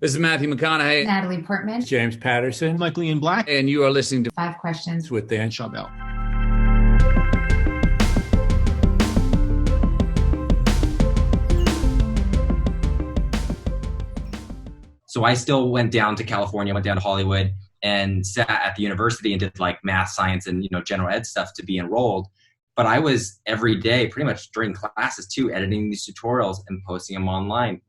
This is Matthew McConaughey. Natalie Portman. James Patterson. Michael Ian Black. And you are listening to 5 Questions with Dan Schawbel. So I still went down to California, went down to Hollywood, and sat at the university and did like math, science, and general ed stuff to be enrolled. But I was every day, pretty much during classes too, editing these tutorials and posting them online.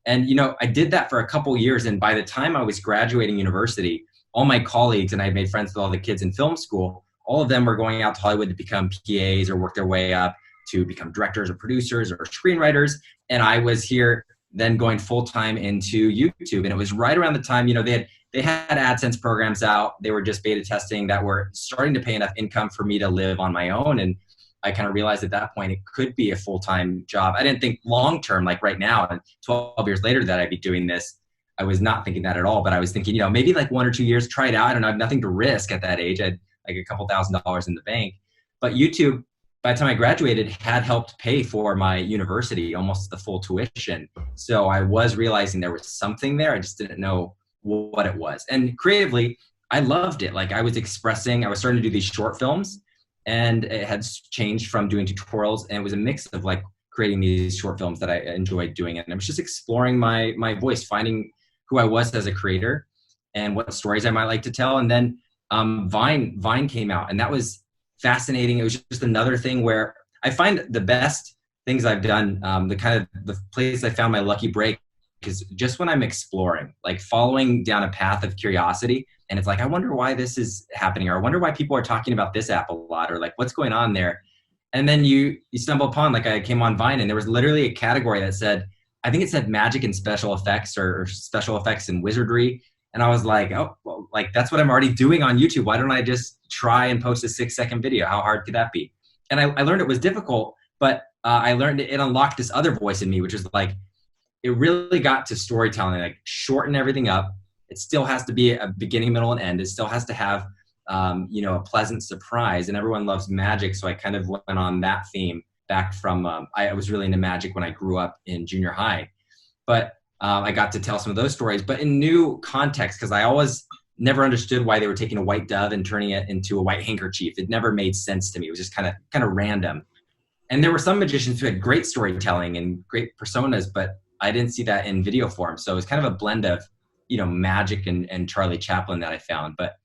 And I did that for a couple years. And by the time I was graduating university, all my colleagues, and I made friends with all the kids in film school, all of them were going out to Hollywood to become PAs or work their way up to become directors or producers or screenwriters. And I was here then going full-time into YouTube. And it was right around the time, they had AdSense programs out. They were just beta testing that were starting to pay enough income for me to live on my own. And I kind of realized at that point it could be a full-time job. I didn't think long-term, like right now, and 12 years later that I'd be doing this. I was not thinking that at all, but I was thinking, maybe like 1 or 2 years, try it out. I don't know, I have nothing to risk at that age. I had like a couple $1,000s in the bank. But YouTube, by the time I graduated, had helped pay for my university, almost the full tuition. So I was realizing there was something there. I just didn't know what it was. And creatively, I loved it. Like I was starting to do these short films, and it had changed from doing tutorials, and it was a mix of like creating these short films that I enjoyed doing. And I was just exploring my voice, finding who I was as a creator and what stories I might like to tell. And then Vine came out, and that was fascinating. It was just another thing where I find the best things I've done, the place I found my lucky break is just when I'm exploring, like following down a path of curiosity. And it's like, I wonder why this is happening, or I wonder why people are talking about this app a lot, or like what's going on there. And then you stumble upon, like I came on Vine and there was literally a category that said, I think it said magic and special effects or special effects and wizardry. And I was like, oh, well, like that's what I'm already doing on YouTube. Why don't I just try and post a 6-second video? How hard could that be? And I learned it was difficult, but I learned it unlocked this other voice in me, which is like, it really got to storytelling, like shorten everything up. It still has to be a beginning, middle, and end. It still has to have, a pleasant surprise. And everyone loves magic, so I kind of went on that theme back from, I was really into magic when I grew up in junior high. But I got to tell some of those stories, but in new context, because I always never understood why they were taking a white dove and turning it into a white handkerchief. It never made sense to me. It was just kind of random. And there were some magicians who had great storytelling and great personas, but I didn't see that in video form. So it was kind of a blend of, magic and Charlie Chaplin that I found. But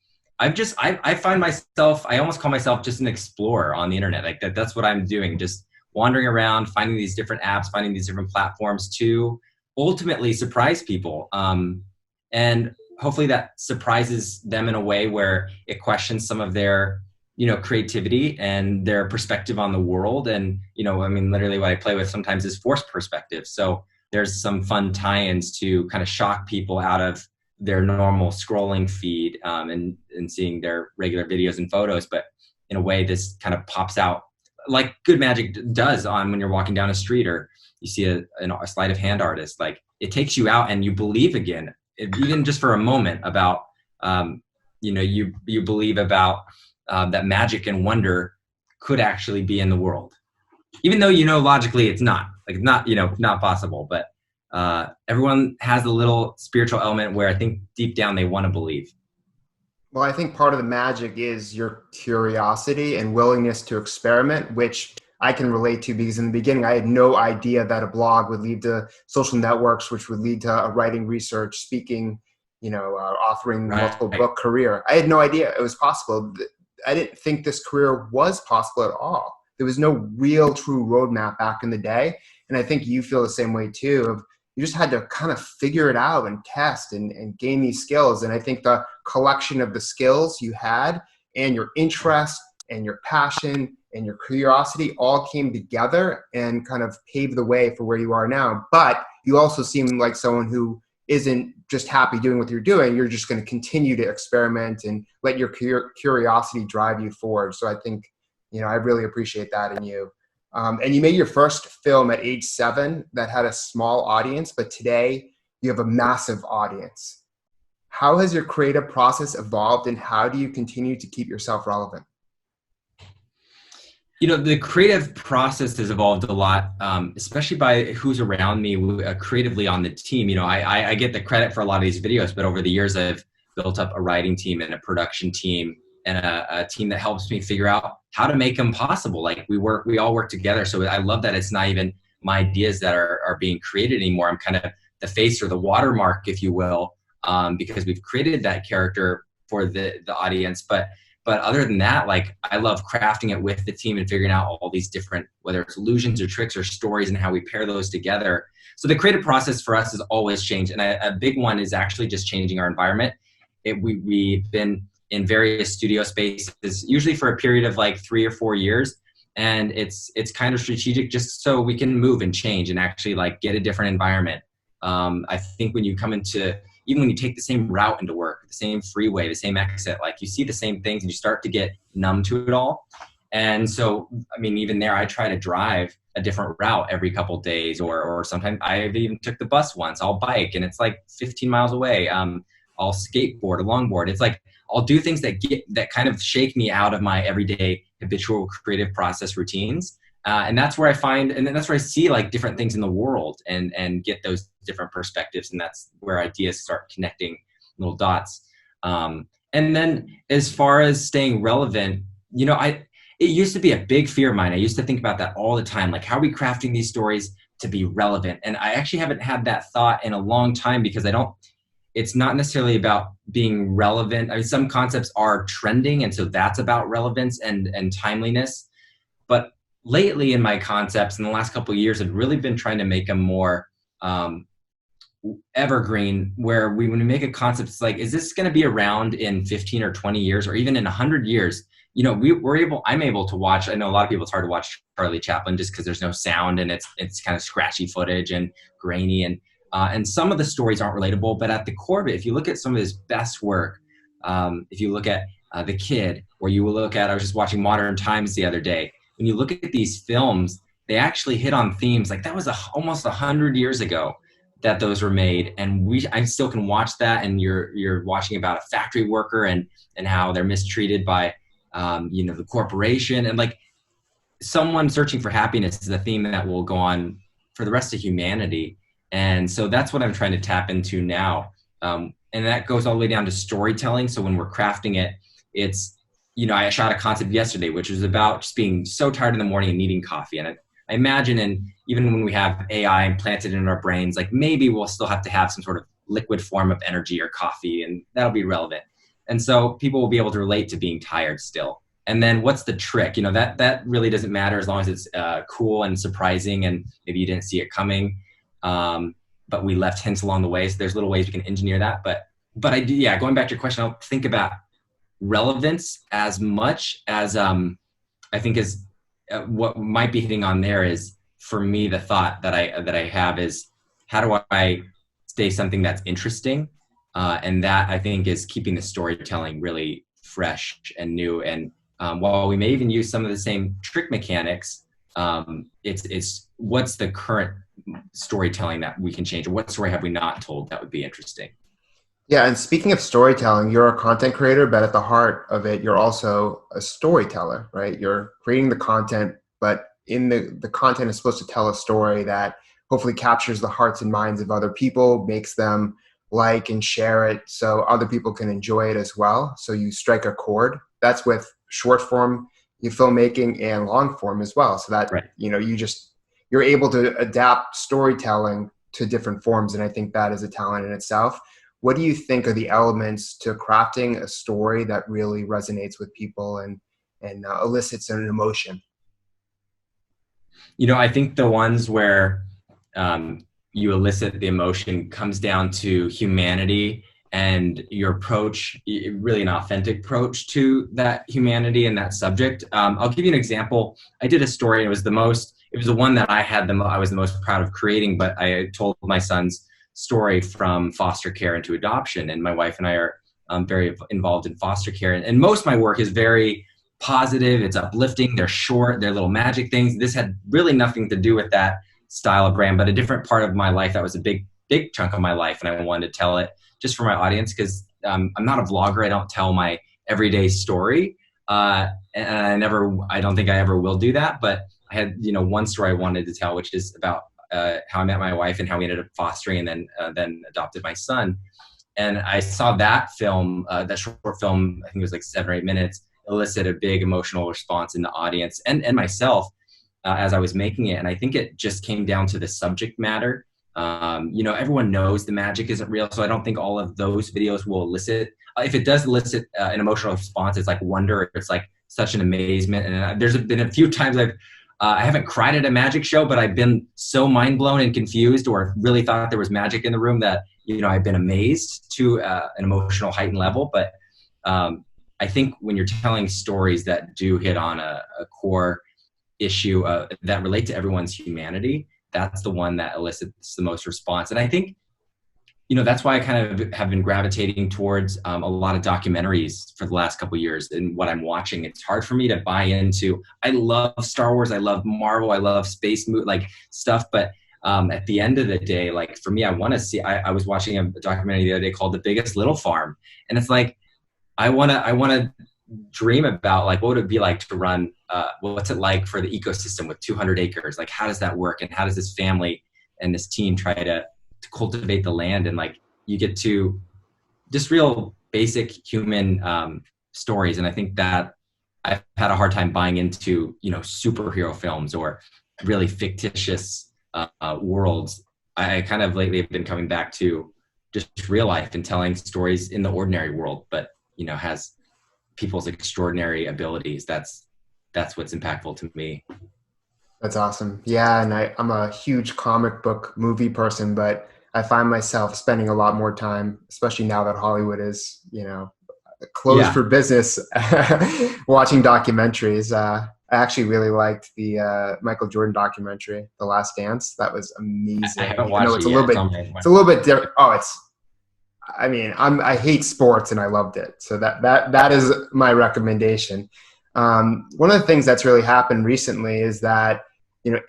I find myself, I almost call myself just an explorer on the internet. Like that's what I'm doing. Just wandering around, finding these different apps, finding these different platforms to ultimately surprise people. And hopefully that surprises them in a way where it questions some of their, creativity and their perspective on the world. And, literally what I play with sometimes is forced perspective. So there's some fun tie-ins to kind of shock people out of their normal scrolling feed and seeing their regular videos and photos. But in a way, this kind of pops out like good magic does on when you're walking down a street or you see a sleight of hand artist. Like it takes you out and you believe again, even just for a moment about, you believe about that magic and wonder could actually be in the world. Even though, logically it's not. Like not possible, but everyone has a little spiritual element where I think deep down they want to believe. Well, I think part of the magic is your curiosity and willingness to experiment, which I can relate to because in the beginning I had no idea that a blog would lead to social networks, which would lead to a writing, research, speaking, authoring multiple book career. I had no idea it was possible. I didn't think this career was possible at all. There was no real true roadmap back in the day. And I think you feel the same way too. You just had to kind of figure it out and test and gain these skills. And I think the collection of the skills you had and your interest and your passion and your curiosity all came together and kind of paved the way for where you are now. But you also seem like someone who isn't just happy doing what you're doing. You're just going to continue to experiment and let your curiosity drive you forward. So I think, I really appreciate that in you. And you made your first film at age 7 that had a small audience, but today you have a massive audience. How has your creative process evolved and how do you continue to keep yourself relevant? The creative process has evolved a lot, especially by who's around me creatively on the team. I get the credit for a lot of these videos, but over the years, I've built up a writing team and a production team and a team that helps me figure out how to make them possible. Like we all work together. So I love that it's not even my ideas that are being created anymore. I'm kind of the face or the watermark, if you will, because we've created that character for the audience. But other than that, like I love crafting it with the team and figuring out all these different, whether it's illusions or tricks or stories and how we pair those together. So the creative process for us has always changed. And a big one is actually just changing our environment. We've been in various studio spaces, usually for a period of like 3 or 4 years. And it's kind of strategic just so we can move and change and actually like get a different environment. I think when you come into, even when you take the same route into work, the same freeway, the same exit, like you see the same things and you start to get numb to it all. And so, I mean, even there, I try to drive a different route every couple of days, or sometimes I've even took the bus once. I'll bike and it's like 15 miles away. I'll skateboard or longboard. It's like, I'll do things that kind of shake me out of my everyday habitual creative process routines. And that's where I find, and then that's where I see like different things in the world and get those different perspectives. And that's where ideas start connecting little dots. And then as far as staying relevant, it used to be a big fear of mine. I used to think about that all the time. Like, how are we crafting these stories to be relevant? And I actually haven't had that thought in a long time because it's not necessarily about being relevant. I mean, some concepts are trending. And so that's about relevance and timeliness. But lately in my concepts in the last couple of years, I've really been trying to make them more evergreen, where when we make a concept, it's like, is this going to be around in 15 or 20 years or even in 100 years? I'm able to watch, I know a lot of people, it's hard to watch Charlie Chaplin just because there's no sound and it's kind of scratchy footage and grainy and some of the stories aren't relatable, but at the core of it, if you look at some of his best work, if you look at The Kid, or you will look at, I was just watching Modern Times the other day, when you look at these films, they actually hit on themes like that was almost 100 years ago that those were made, and I still can watch that, and you're watching about a factory worker and how they're mistreated by the corporation, and like someone searching for happiness is a theme that will go on for the rest of humanity. And so that's what I'm trying to tap into now, and that goes all the way down to storytelling. So when we're crafting it, it's I shot a concept yesterday, which was about just being so tired in the morning and needing coffee. And I imagine, and even when we have AI implanted in our brains, like maybe we'll still have to have some sort of liquid form of energy or coffee, and that'll be relevant. And so people will be able to relate to being tired still. And then what's the trick? That really doesn't matter as long as it's cool and surprising, and maybe you didn't see it coming. But we left hints along the way. So there's little ways we can engineer that. But I do, going back to your question, I'll think about relevance as much as I think is what might be hitting on there is, for me, the thought that I have is, how do I stay something that's interesting? And that, I think, is keeping the storytelling really fresh and new. And while we may even use some of the same trick mechanics, it's what's the current storytelling that we can change, or what story have we not told that would be interesting? Yeah, and speaking of storytelling, you're a content creator, but at the heart of it, you're also a storyteller, right? You're creating the content, but in the content is supposed to tell a story that hopefully captures the hearts and minds of other people, makes them like and share it so other people can enjoy it as well. So you strike a chord. That's with short form, your filmmaking, and long form as well. So that, right. You're able to adapt storytelling to different forms. And I think that is a talent in itself. What do you think are the elements to crafting a story that really resonates with people and elicits an emotion? I think the ones where you elicit the emotion comes down to humanity and your approach, really an authentic approach to that humanity and that subject. I'll give you an example. I did a story, and it was the one that I was the most proud of creating, but I told my son's story from foster care into adoption. And my wife and I are very involved in foster care. And most of my work is very positive. It's uplifting. They're short. They're little magic things. This had really nothing to do with that style of brand, but a different part of my life that was a big chunk of my life. And I wanted to tell it just for my audience because I'm not a vlogger. I don't tell my everyday story. And I don't think I ever will do that. But I had, one story I wanted to tell, which is about how I met my wife and how we ended up fostering and then adopted my son. And I saw that film, that short film, I think it was like 7 or 8 minutes, elicit a big emotional response in the audience and myself as I was making it. And I think it just came down to the subject matter. Everyone knows the magic isn't real, so I don't think all of those videos will elicit. If it does elicit an emotional response, it's like wonder, it's like such an amazement. And there's been a few times I haven't cried at a magic show, but I've been so mind blown and confused, or really thought there was magic in the room that, I've been amazed to an emotional heightened level. But I think when you're telling stories that do hit on a core issue that relate to everyone's humanity, that's the one that elicits the most response. And I think, that's why I kind of have been gravitating towards a lot of documentaries for the last couple of years and what I'm watching. It's hard for me to buy into. I love Star Wars. I love Marvel. I love space stuff. But at the end of the day, like for me, I want to see, I was watching a documentary the other day called The Biggest Little Farm. And it's like, I want to dream about like, what would it be like to run, what's it like for the ecosystem with 200 acres? Like, how does that work? And how does this family and this team try to cultivate the land? And like, you get to just real basic human stories. And I think that I've had a hard time buying into, superhero films or really fictitious worlds. I kind of lately have been coming back to just real life and telling stories in the ordinary world, but, has people's extraordinary abilities. That's what's impactful to me. That's awesome. Yeah. And I'm a huge comic book movie person, but I find myself spending a lot more time, especially now that Hollywood is, closed for business, watching documentaries. I actually really liked the Michael Jordan documentary, The Last Dance. That was amazing. I haven't watched it's a little bit different. I hate sports and I loved it. So that is my recommendation. One of the things that's really happened recently is that,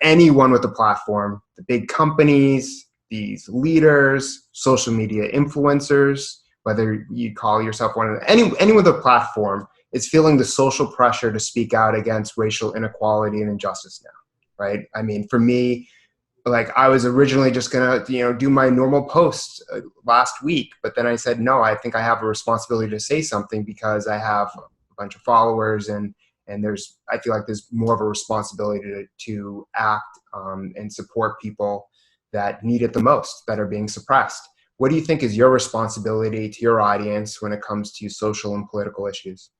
anyone with a platform, the big companies, these leaders, social media influencers, whether you call yourself one of them, anyone with a platform is feeling the social pressure to speak out against racial inequality and injustice now, right? I mean, for me, like I was originally just gonna, do my normal post last week, but then I said, no, I think I have a responsibility to say something because I have a bunch of followers and I feel like there's more of a responsibility to act and support people that need it the most, that are being suppressed. What do you think is your responsibility to your audience when it comes to social and political issues?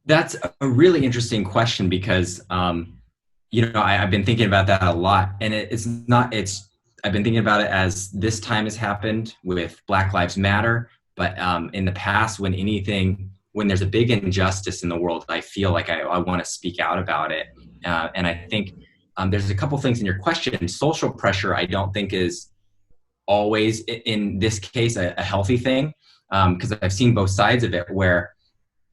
That's a really interesting question because, I've been thinking about that a lot, and I've been thinking about it as this time has happened with Black Lives Matter, but in the past, when there's a big injustice in the world, I feel like I want to speak out about it. And I think there's a couple things in your question. Social pressure, I don't think is always, in this case, a healthy thing, because I've seen both sides of it where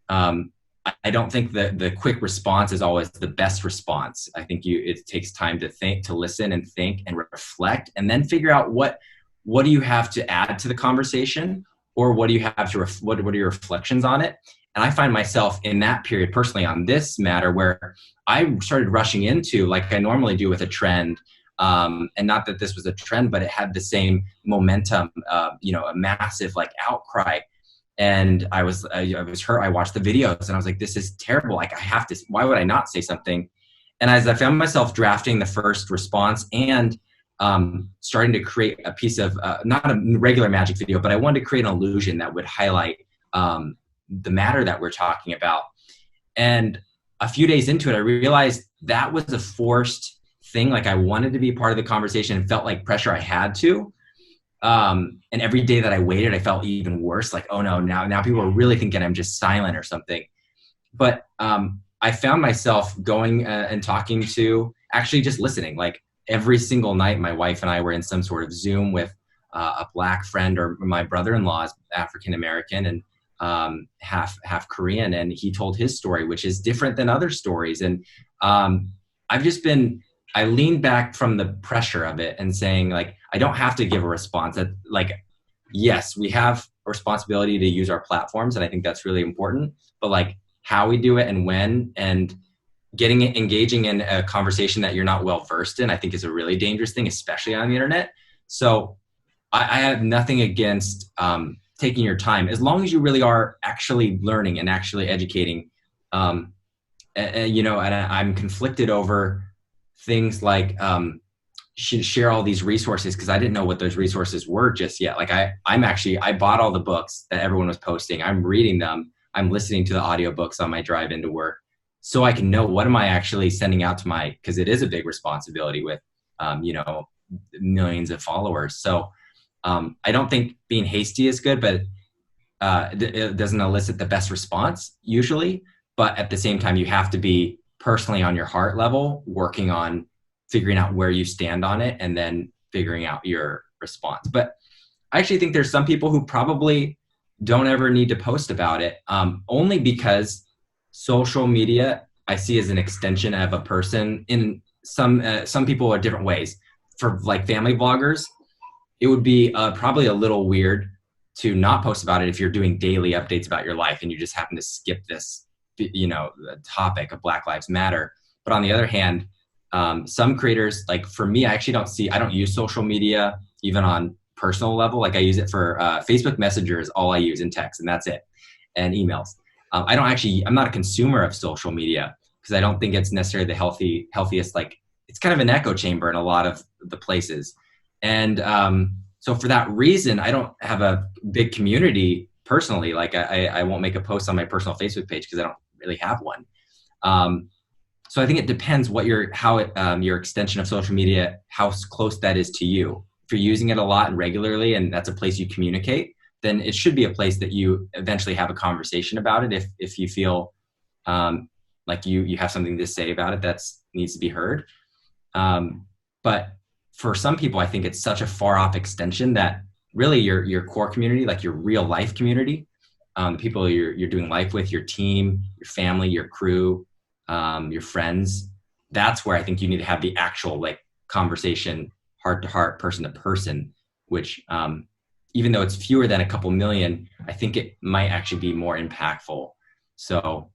I don't think that the quick response is always the best response. I think it takes time to think, to listen and think and reflect, and then figure out what do you have to add to the conversation, or what do you have to what are your reflections on it. And I find myself in that period personally on this matter where I started rushing into, like I normally do with a trend, and not that this was a trend, but it had the same momentum, a massive like outcry. And I was hurt. I watched the videos and I was like, this is terrible. Like why would I not say something? And as I found myself drafting the first response and starting to create a piece of, not a regular magic video, but I wanted to create an illusion that would highlight the matter that we're talking about. And a few days into it, I realized that was a forced thing. Like I wanted to be part of the conversation and felt like pressure I had to. And every day that I waited, I felt even worse. Like, oh no, now people are really thinking I'm just silent or something. But I found myself going and talking to, actually just listening. Like every single night, my wife and I were in some sort of Zoom with a Black friend, or my brother-in-law is African-American and half Korean. And he told his story, which is different than other stories. And I leaned back from the pressure of it and saying, like, I don't have to give a response. That, like, yes, we have a responsibility to use our platforms, and I think that's really important. But like, how we do it and when, and engaging in a conversation that you're not well versed in, I think is a really dangerous thing, especially on the internet. So I have nothing against taking your time, as long as you really are actually learning and actually educating. And I'm conflicted over things like share all these resources, because I didn't know what those resources were just yet. Like I bought all the books that everyone was posting. I'm reading them. I'm listening to the audiobooks on my drive into work, so I can know what am I actually sending out to because it is a big responsibility with, millions of followers. So I don't think being hasty is good, but it doesn't elicit the best response usually. But at the same time, you have to be personally on your heart level, working on figuring out where you stand on it and then figuring out your response. But I actually think there's some people who probably don't ever need to post about it, only because social media I see as an extension of a person. In some people are different ways. For like family vloggers, it would be probably a little weird to not post about it if you're doing daily updates about your life and you just happen to skip this, the topic of Black Lives Matter. But on the other hand, some creators, like for me, I don't use social media even on personal level. Like I use it for Facebook Messenger is all I use in text, and that's it, and emails. I'm not a consumer of social media because I don't think it's necessarily the healthiest. Like it's kind of an echo chamber in a lot of the places. And so for that reason, I don't have a big community personally. Like I won't make a post on my personal Facebook page because I don't really have one. So I think it depends what your extension of social media, how close that is to you. If you're using it a lot and regularly, and that's a place you communicate, then it should be a place that you eventually have a conversation about it. If you feel like you have something to say about it that needs to be heard. But for some people, I think it's such a far off extension that really your core community, like your real life community, the people you're doing life with, your team, your family, your crew, your friends, that's where I think you need to have the actual like conversation, heart to heart, person to person, which even though it's fewer than a couple million, I think it might actually be more impactful. So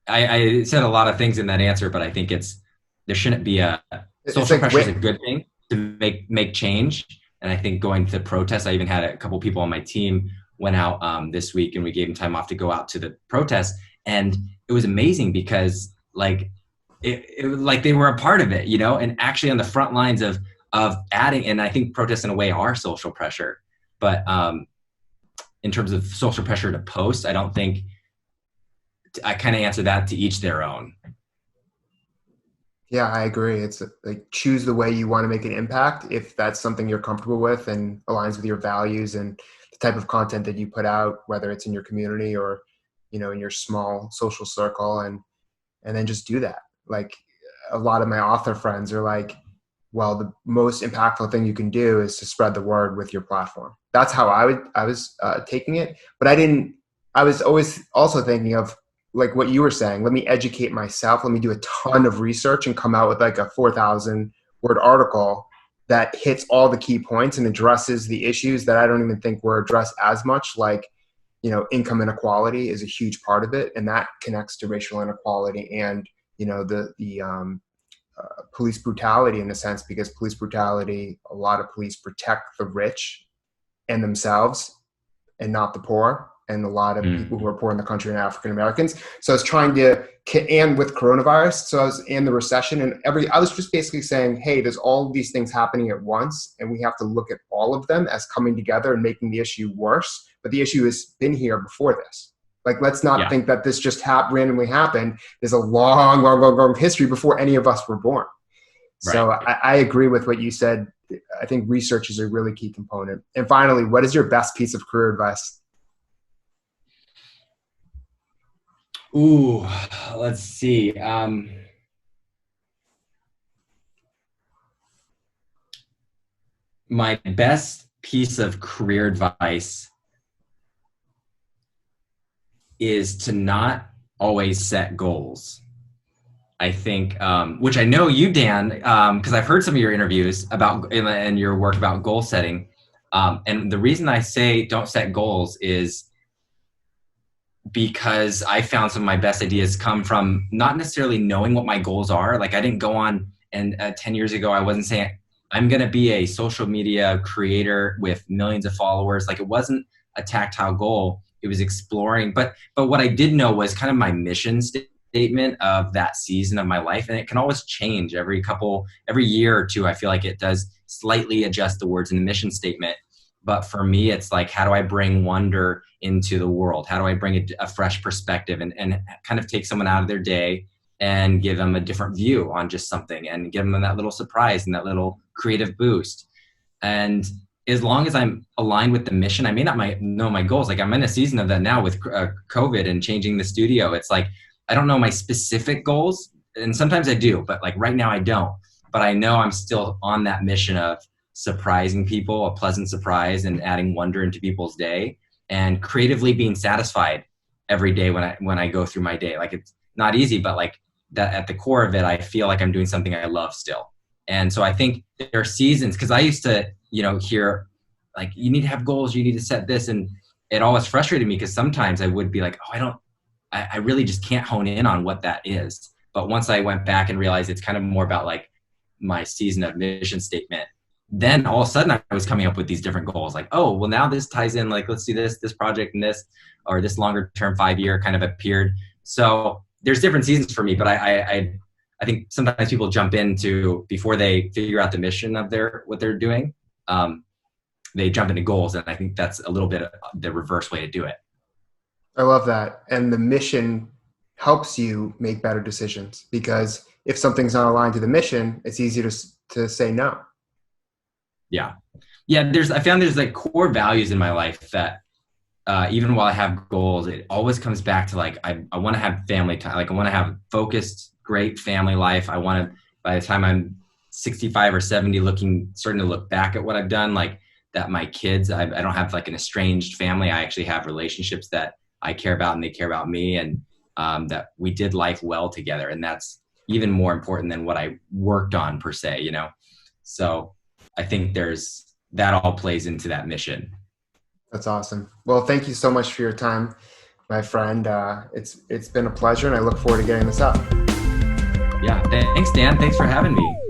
I said a lot of things in that answer, but I think there shouldn't be social pressure is a good thing to make change. And I think going to protests, I even had a couple people on my team went out this week, and we gave them time off to go out to the protest. And it was amazing because like it was like they were a part of it, and actually on the front lines of adding. And I think protests in a way are social pressure, but in terms of social pressure to post, I don't think I kind of answer that to each their own. Yeah, I agree. It's like choose the way you want to make an impact. If that's something you're comfortable with and aligns with your values and the type of content that you put out, whether it's in your community or, in your small social circle, and then just do that. Like a lot of my author friends are like, well, the most impactful thing you can do is to spread the word with your platform. That's how I was taking it. But I was always also thinking of like what you were saying, let me educate myself. Let me do a ton of research and come out with like a 4,000 word article that hits all the key points and addresses the issues that I don't even think were addressed as much. Like, income inequality is a huge part of it. And that connects to racial inequality and, the police brutality in a sense, because police brutality, a lot of police protect the rich and themselves and not the poor. And a lot of people who are poor in the country are African Americans. So I was trying to, and with coronavirus, so I was in the recession and I was just basically saying, hey, there's all of these things happening at once, and we have to look at all of them as coming together and making the issue worse. But the issue has been here before this. Like, let's not think that this just randomly happened. There's a long, long, long, long history before any of us were born. Right. So I agree with what you said. I think research is a really key component. And finally, what is your best piece of career advice? Ooh, let's see. My best piece of career advice is to not always set goals. I think, which I know you, Dan, because I've heard some of your interviews and your work about goal setting. And the reason I say don't set goals is because I found some of my best ideas come from not necessarily knowing what my goals are. Like I didn't go on and 10 years ago, I wasn't saying I'm going to be a social media creator with millions of followers. Like it wasn't a tactile goal. It was exploring. But what I did know was kind of my mission statement of that season of my life. And it can always change every year or two. I feel like it does slightly adjust the words in the mission statement. But for me, it's like, how do I bring wonder into the world? How do I bring a fresh perspective and kind of take someone out of their day and give them a different view on just something and give them that little surprise and that little creative boost? And as long as I'm aligned with the mission, I may not know my goals. Like I'm in a season of that now with COVID and changing the studio. It's like, I don't know my specific goals. And sometimes I do, but like right now I don't. But I know I'm still on that mission of surprising people, a pleasant surprise, and adding wonder into people's day, and creatively being satisfied every day when I go through my day. Like it's not easy, but like that at the core of it, I feel like I'm doing something I love still. And so I think there are seasons, because I used to, hear like, you need to have goals, you need to set this. And it always frustrated me because sometimes I would be like, I really just can't hone in on what that is. But once I went back and realized it's kind of more about like my season of mission statement, then all of a sudden I was coming up with these different goals. Like, oh, well now this ties in, like, let's do this project and this, or this longer term 5-year kind of appeared. So there's different seasons for me, but I think sometimes people jump into, before they figure out the mission of what they're doing, they jump into goals. And I think that's a little bit of the reverse way to do it. I love that. And the mission helps you make better decisions, because if something's not aligned to the mission, it's easy to say no. Yeah. I found there's like core values in my life that even while I have goals, it always comes back to like, I want to have family time. Like I want to have focused, great family life. I want to, by the time I'm 65 or 70, starting to look back at what I've done, like that my kids, I don't have like an estranged family. I actually have relationships that I care about and they care about me, and that we did life well together. And that's even more important than what I worked on per se, So I think that all plays into that mission. That's awesome. Well, thank you so much for your time, my friend. It's been a pleasure, and I look forward to getting this up. Yeah. Thanks, Dan. Thanks for having me.